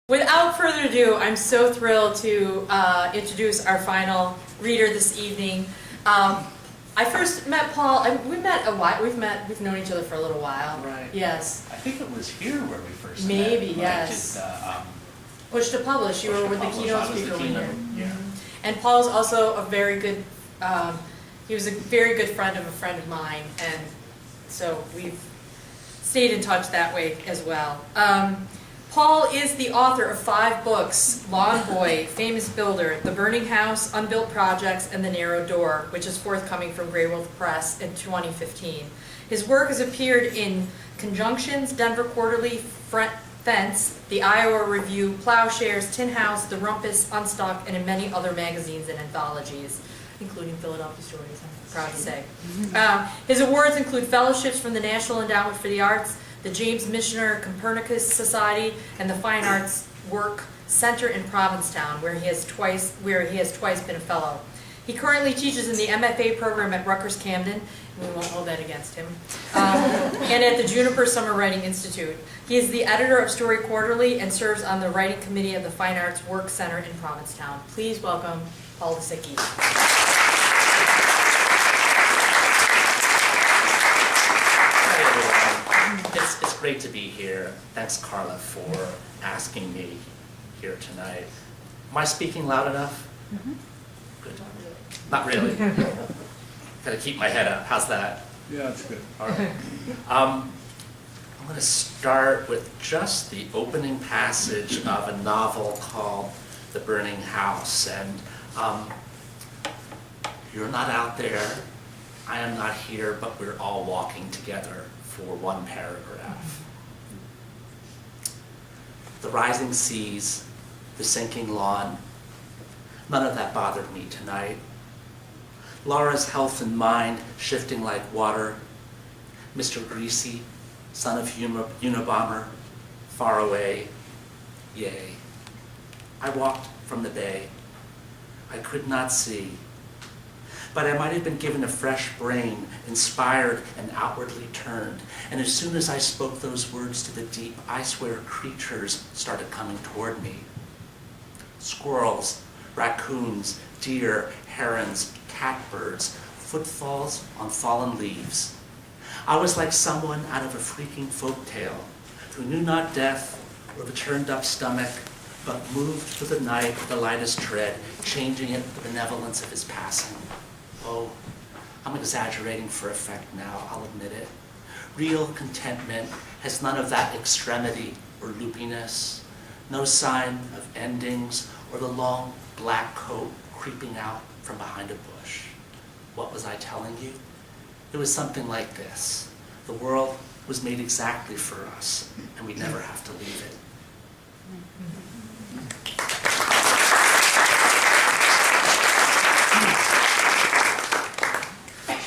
Without further ado, I'm so thrilled to introduce our final reader this evening. I first met Paul. We've known each other for a little while. Right. Yes. I think it was here where we first Maybe, met. yes. Push to Publish. You were with the keynote speaker one year. Yeah. And Paul's also a very good. He was a very good friend of a friend of mine, and so we've stayed in touch that way as well. Paul is the author of 5 books: Lawn Boy, Famous Builder, The Burning House, Unbuilt Projects, and The Narrow Door, which is forthcoming from Grey Wolf Press in 2015. His work has appeared in Conjunctions, Denver Quarterly, Fence, the Iowa Review, Plowshares, Tin House, The Rumpus, Unstuck, and in many other magazines and anthologies, including Philadelphia Stories, I'm proud to say. His awards include fellowships from the National Endowment for the Arts, the James Michener Copernicus Society, and the Fine Arts Work Center in Provincetown, where he has twice been a fellow. He currently teaches in the MFA program at Rutgers Camden, and we won't hold that against him, and at the Juniper Summer Writing Institute. He is the editor of Story Quarterly and serves on the writing committee of the Fine Arts Work Center in Provincetown. Please welcome Paul Lisicky. It's great to be here. Thanks, Carla, for asking me here tonight. Am I speaking loud enough? Mm-hmm. Good. Not really. Gotta keep my head up. How's that? Yeah, that's good. All right. I'm going to start with just the opening passage of a novel called The Burning House. And you're not out there. I am not here, but we're all walking together for one paragraph. The rising seas, the sinking lawn, none of that bothered me tonight. Laura's health and mind shifting like water. Mr. Greasy, son of Unabomber, far away, yea. I walked from the bay. I could not see. But I might have been given a fresh brain, inspired and outwardly turned. And as soon as I spoke those words to the deep, I swear creatures started coming toward me. Squirrels, raccoons, deer, herons, catbirds, footfalls on fallen leaves. I was like someone out of a freaking folktale who knew not death or the turned-up stomach, but moved through the night with the lightest tread, changing it with the benevolence of his passing. Oh, I'm exaggerating for effect now, I'll admit it. Real contentment has none of that extremity or loopiness, no sign of endings or the long black coat creeping out from behind a bush. What was I telling you? It was something like this. The world was made exactly for us, and we never have to leave it.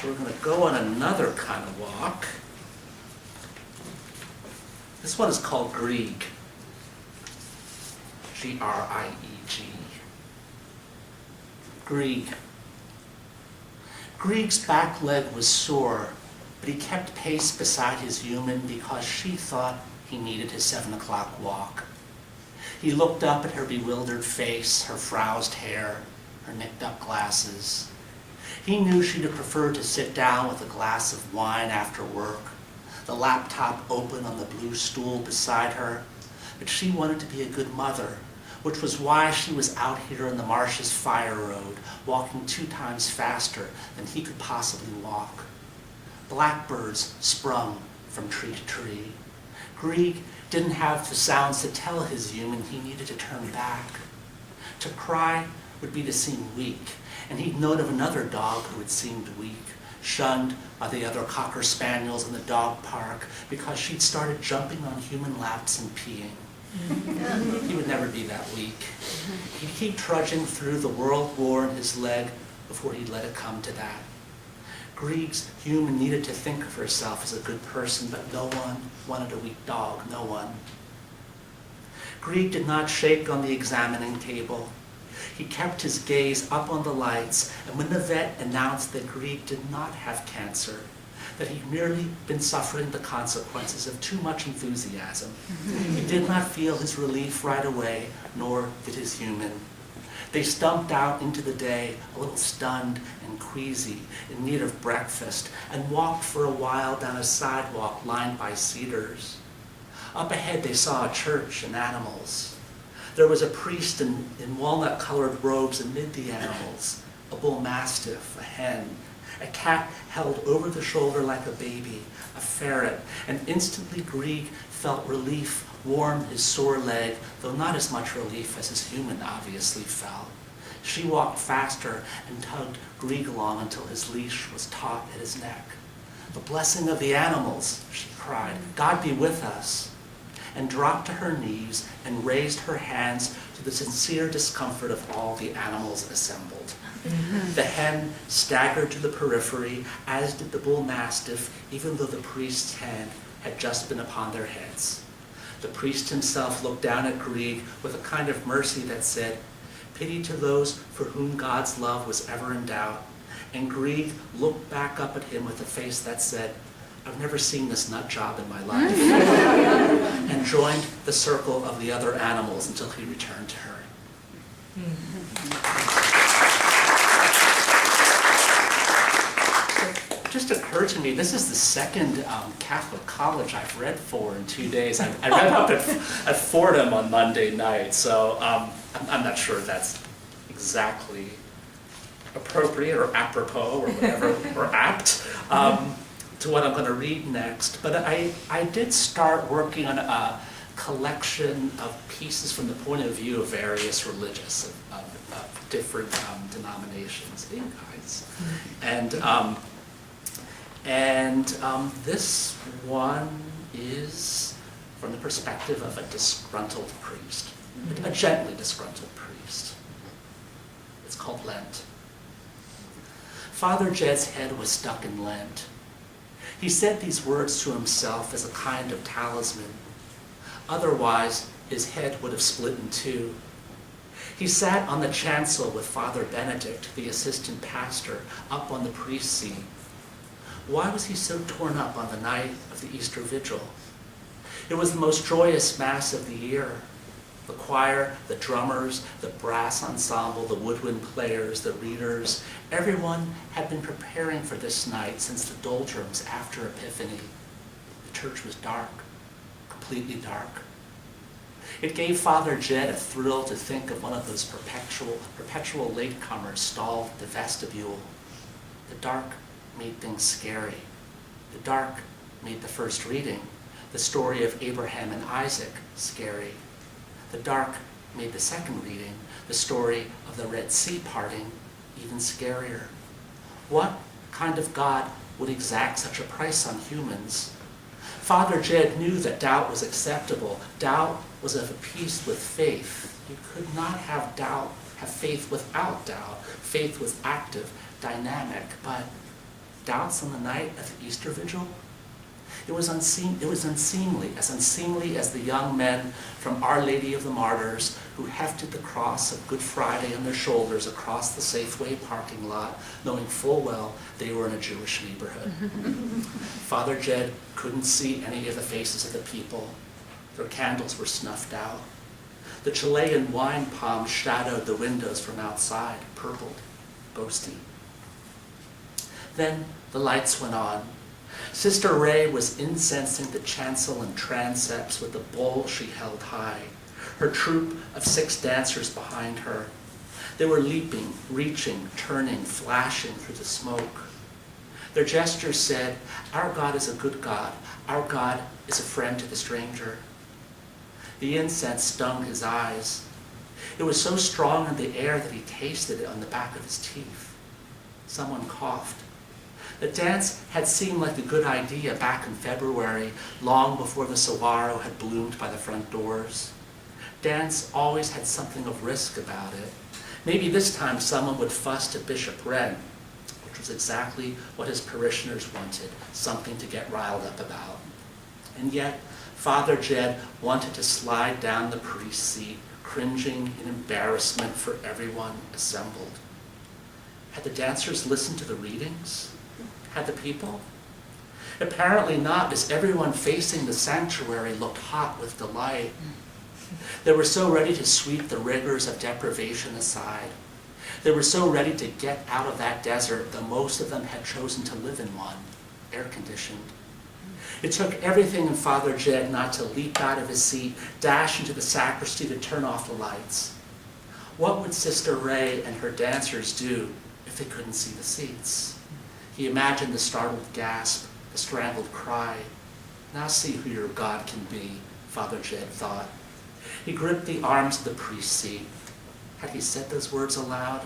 So we're going to go on another kind of walk. This one is called Grieg. G-R-I-E-G. Grieg. Grieg's back leg was sore, but he kept pace beside his human because she thought he needed his 7 o'clock walk. He looked up at her bewildered face, her frowsed hair, her nicked up glasses. He knew she'd have preferred to sit down with a glass of wine after work, the laptop open on the blue stool beside her, but she wanted to be a good mother, which was why she was out here in the Marshes Fire Road, walking 2 times faster than he could possibly walk. Blackbirds sprung from tree to tree. Grieg didn't have the sounds to tell his human he needed to turn back. To cry would be to seem weak, and he'd known of another dog who had seemed weak, shunned by the other cocker spaniels in the dog park because she'd started jumping on human laps and peeing. He would never be that weak. He'd keep trudging through the world war in his leg before he'd let it come to that. Grieg's human needed to think of herself as a good person, but no one wanted a weak dog, no one. Grieg did not shake on the examining table. He kept his gaze up on the lights, and when the vet announced that Grieg did not have cancer, that he'd merely been suffering the consequences of too much enthusiasm. He did not feel his relief right away, nor did his human. They stumped out into the day, a little stunned and queasy, in need of breakfast, and walked for a while down a sidewalk lined by cedars. Up ahead they saw a church and animals. There was a priest in walnut-colored robes amid the animals, a bull mastiff, a hen, a cat held over the shoulder like a baby, a ferret, and instantly Grieg felt relief warm his sore leg, though not as much relief as his human obviously felt. She walked faster and tugged Grieg along until his leash was taut at his neck. "The blessing of the animals," she cried, "God be with us," and dropped to her knees and raised her hands to the sincere discomfort of all the animals assembled. The hen staggered to the periphery, as did the bull mastiff, even though the priest's hand had just been upon their heads. The priest himself looked down at Grieg with a kind of mercy that said, "Pity to those for whom God's love was ever in doubt." And Grieg looked back up at him with a face that said, "I've never seen this nut job in my life," and joined the circle of the other animals until he returned to her. It just occurred to me, this is the second Catholic college I've read for in 2 days. I read up at Fordham on Monday night, so I'm not sure that's exactly appropriate or apropos or whatever, or apt to what I'm going to read next. But I did start working on a collection of pieces from the point of view of various religious, of different denominations. Hey guys. And this one is from the perspective of a disgruntled priest, a gently disgruntled priest. It's called Lent. Father Jed's head was stuck in Lent. He said these words to himself as a kind of talisman. Otherwise, his head would have split in two. He sat on the chancel with Father Benedict, the assistant pastor, up on the priest's seat. Why was he so torn up on the night of the Easter Vigil? It was the most joyous Mass of the year. The choir, the drummers, the brass ensemble, the woodwind players, the readers, everyone had been preparing for this night since the doldrums after Epiphany. The church was dark, completely dark. It gave Father Jed a thrill to think of one of those perpetual latecomers stalled at the vestibule. The dark made things scary. The dark made the first reading, the story of Abraham and Isaac, scary. The dark made the second reading, the story of the Red Sea parting, even scarier. What kind of God would exact such a price on humans? Father Jed knew that doubt was acceptable. Doubt was of a piece with faith. You could not have faith without doubt. Faith was active, dynamic, but doubts on the night of the Easter Vigil? It was unseemly as the young men from Our Lady of the Martyrs who hefted the cross of Good Friday on their shoulders across the Safeway parking lot, knowing full well they were in a Jewish neighborhood. Father Jed couldn't see any of the faces of the people. Their candles were snuffed out. The Chilean wine palms shadowed the windows from outside, purpled, ghosty. Then the lights went on. Sister Ray was incensing the chancel and transepts with the bowl she held high, her troop of 6 dancers behind her. They were leaping, reaching, turning, flashing through the smoke. Their gestures said, "Our God is a good God. Our God is a friend to the stranger." The incense stung his eyes. It was so strong in the air that he tasted it on the back of his teeth. Someone coughed. The dance had seemed like a good idea back in February, long before the saguaro had bloomed by the front doors. Dance always had something of risk about it. Maybe this time someone would fuss at Bishop Wren, which was exactly what his parishioners wanted, something to get riled up about. And yet, Father Jed wanted to slide down the priest's seat, cringing in embarrassment for everyone assembled. Had the dancers listened to the readings? Had the people? Apparently not, as everyone facing the sanctuary looked hot with delight. They were so ready to sweep the rigors of deprivation aside. They were so ready to get out of that desert that most of them had chosen to live in one, air-conditioned. It took everything in Father Jed not to leap out of his seat, dash into the sacristy to turn off the lights. What would Sister Ray and her dancers do if they couldn't see the seats? He imagined the startled gasp, the strangled cry. Now see who your God can be, Father Jed thought. He gripped the arms of the priest's seat. Had he said those words aloud?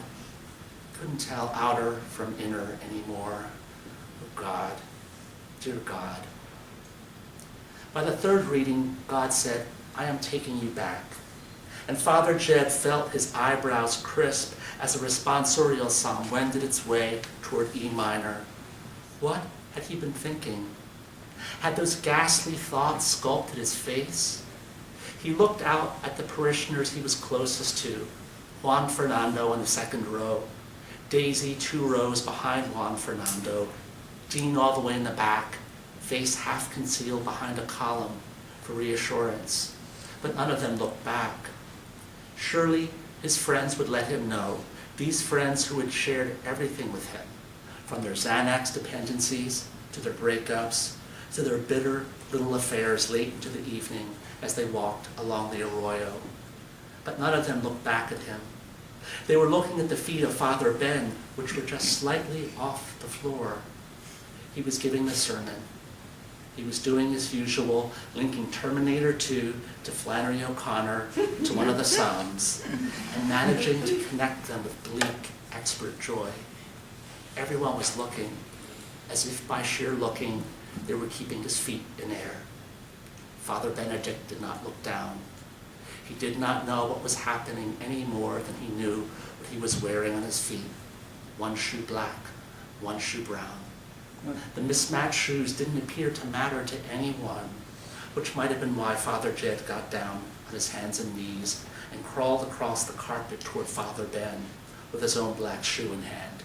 Couldn't tell outer from inner anymore. Oh God, dear God. By the third reading, God said, I am taking you back. And Father Jed felt his eyebrows crisp as the responsorial psalm wended its way toward E minor. What had he been thinking? Had those ghastly thoughts sculpted his face? He looked out at the parishioners he was closest to, Juan Fernando in the second row, Daisy 2 rows behind Juan Fernando, Dean all the way in the back, face half concealed behind a column for reassurance. But none of them looked back. Surely his friends would let him know, these friends who had shared everything with him, from their Xanax dependencies to their breakups, to their bitter little affairs late into the evening as they walked along the arroyo. But none of them looked back at him. They were looking at the feet of Father Ben, which were just slightly off the floor. He was giving the sermon. He was doing his usual, linking Terminator 2 to Flannery O'Connor to one of the Psalms, and managing to connect them with bleak, expert joy. Everyone was looking, as if by sheer looking, they were keeping his feet in air. Father Benedict did not look down. He did not know what was happening any more than he knew what he was wearing on his feet. One shoe black, one shoe brown. The mismatched shoes didn't appear to matter to anyone, which might have been why Father Jed got down on his hands and knees and crawled across the carpet toward Father Ben with his own black shoe in hand.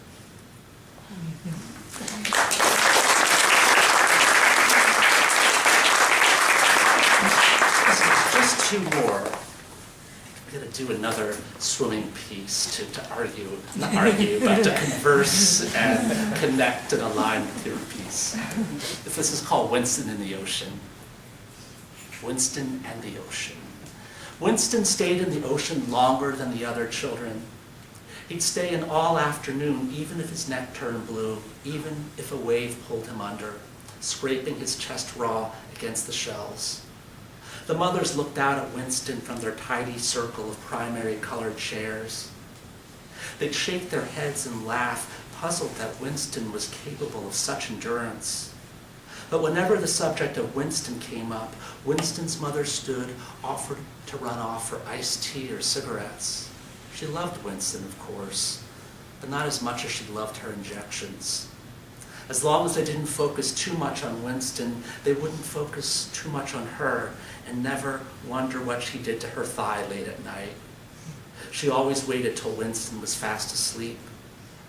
Just 2 more. I'm going to do another swimming piece to argue, not argue, but to converse and connect and align with your piece. This is called Winston in the Ocean. Winston and the Ocean. Winston stayed in the ocean longer than the other children. He'd stay in all afternoon, even if his neck turned blue, even if a wave pulled him under, scraping his chest raw against the shells. The mothers looked out at Winston from their tidy circle of primary colored chairs. They'd shake their heads and laugh, puzzled that Winston was capable of such endurance. But whenever the subject of Winston came up, Winston's mother stood, offered to run off for iced tea or cigarettes. She loved Winston, of course, but not as much as she loved her injections. As long as they didn't focus too much on Winston, they wouldn't focus too much on her and never wonder what she did to her thigh late at night. She always waited till Winston was fast asleep,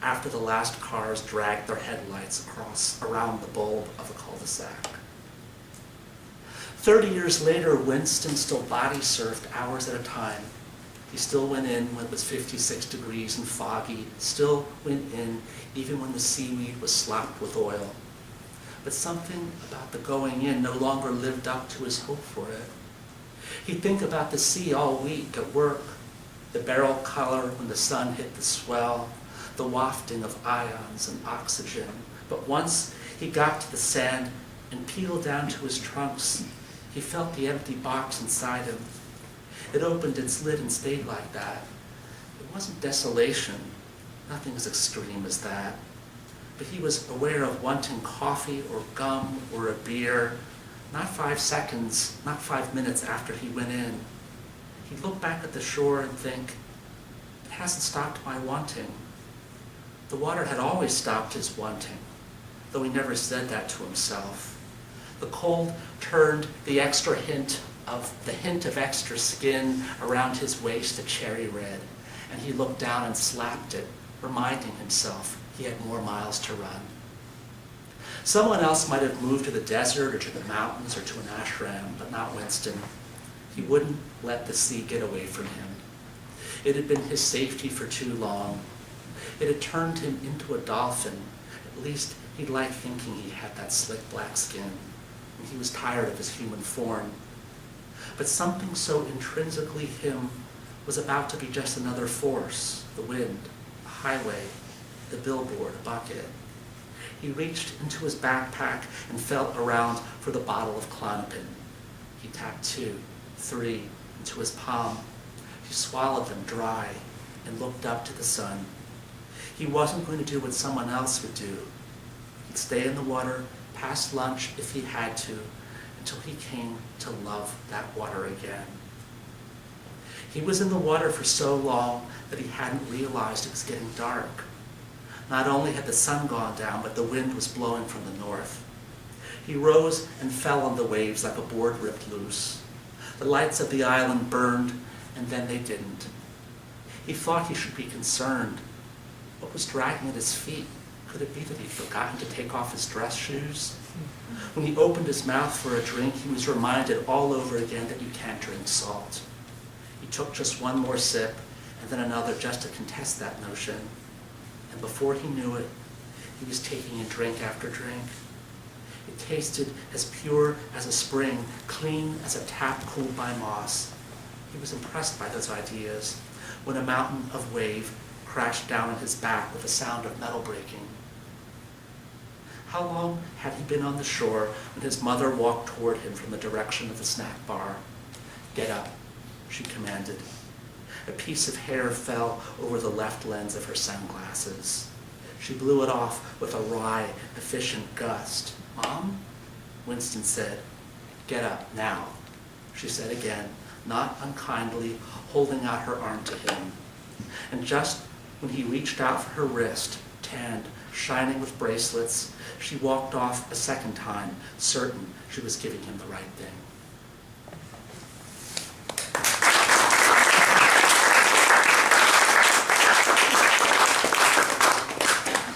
after the last cars dragged their headlights around the bulb of a cul-de-sac. 30 years later, Winston still body surfed hours at a time. He still went in when it was 56 degrees and foggy, still went in even when the seaweed was slopped with oil. But something about the going in no longer lived up to his hope for it. He'd think about the sea all week at work, the beryl color when the sun hit the swell, the wafting of ions and oxygen. But once he got to the sand and peeled down to his trunks, he felt the empty box inside him. It opened its lid and stayed like that. It wasn't desolation, nothing as extreme as that. But he was aware of wanting coffee or gum or a beer, not 5 seconds, not 5 minutes after he went in. He'd look back at the shore and think, it hasn't stopped my wanting. The water had always stopped his wanting, though he never said that to himself. The cold turned the hint of extra skin around his waist to cherry red, and he looked down and slapped it, reminding himself he had more miles to run. Someone else might have moved to the desert or to the mountains or to an ashram, but not Winston. He wouldn't let the sea get away from him. It had been his safety for too long. It had turned him into a dolphin. At least he liked thinking he had that slick black skin, and he was tired of his human form. But something so intrinsically him was about to be just another force, the wind, a highway, the billboard, a bucket. He reached into his backpack and felt around for the bottle of Klonopin. He tapped 2, 3 into his palm. He swallowed them dry and looked up to the sun. He wasn't going to do what someone else would do. He'd stay in the water past lunch if he had to, until he came to love that water again. He was in the water for so long that he hadn't realized it was getting dark. Not only had the sun gone down, but the wind was blowing from the north. He rose and fell on the waves like a board ripped loose. The lights of the island burned, and then they didn't. He thought he should be concerned. What was dragging at his feet? Could it be that he'd forgotten to take off his dress shoes? When he opened his mouth for a drink, he was reminded all over again that you can't drink salt. He took just one more sip, and then another just to contest that notion. And before he knew it, he was taking in drink after drink. It tasted as pure as a spring, clean as a tap cooled by moss. He was impressed by those ideas when a mountain of wave crashed down on his back with a sound of metal breaking. How long had he been on the shore when his mother walked toward him from the direction of the snack bar? "Get up," she commanded. A piece of hair fell over the left lens of her sunglasses. She blew it off with a wry, efficient gust. "Mom?" Winston said. "Get up now," she said again, not unkindly, holding out her arm to him. And just when he reached out for her wrist, tanned, shining with bracelets, she walked off a second time, certain she was giving him the right thing.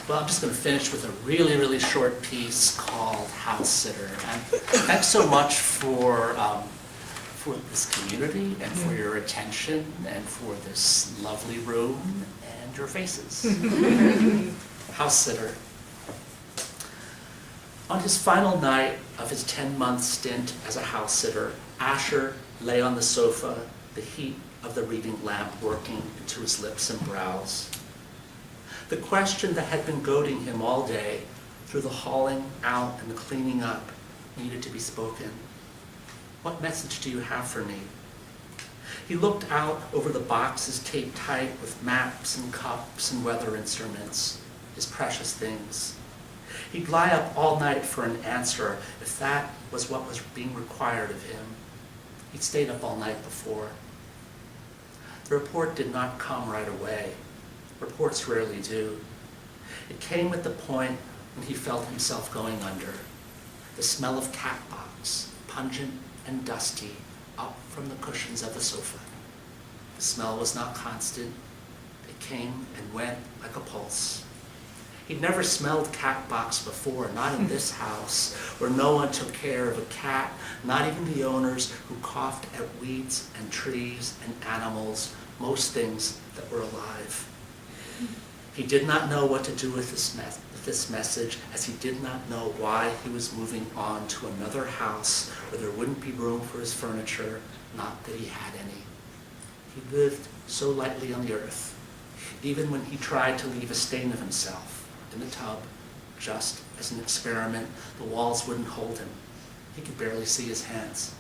Well, I'm just going to finish with a really, really short piece called Housesitter. And thanks so much for this community and for your attention and for this lovely room and your faces. Housesitter. On his final night of his 10-month stint as a housesitter, Asher lay on the sofa, the heat of the reading lamp working into his lips and brows. The question that had been goading him all day, through the hauling out and the cleaning up, needed to be spoken. "What message do you have for me?" He looked out over the boxes taped tight with maps and cups and weather instruments, his precious things. He'd lie up all night for an answer if that was what was being required of him. He'd stayed up all night before. The report did not come right away. Reports rarely do. It came at the point when he felt himself going under. The smell of cat box, pungent and dusty, up from the cushions of the sofa. The smell was not constant. It came and went like a pulse. He'd never smelled cat box before, not in this house, where no one took care of a cat, not even the owners who coughed at weeds and trees and animals, most things that were alive. He did not know what to do with this message, as he did not know why he was moving on to another house where there wouldn't be room for his furniture, not that he had any. He lived so lightly on the earth, even when he tried to leave a stain of himself in the tub, just as an experiment. The walls wouldn't hold him. He could barely see his hands.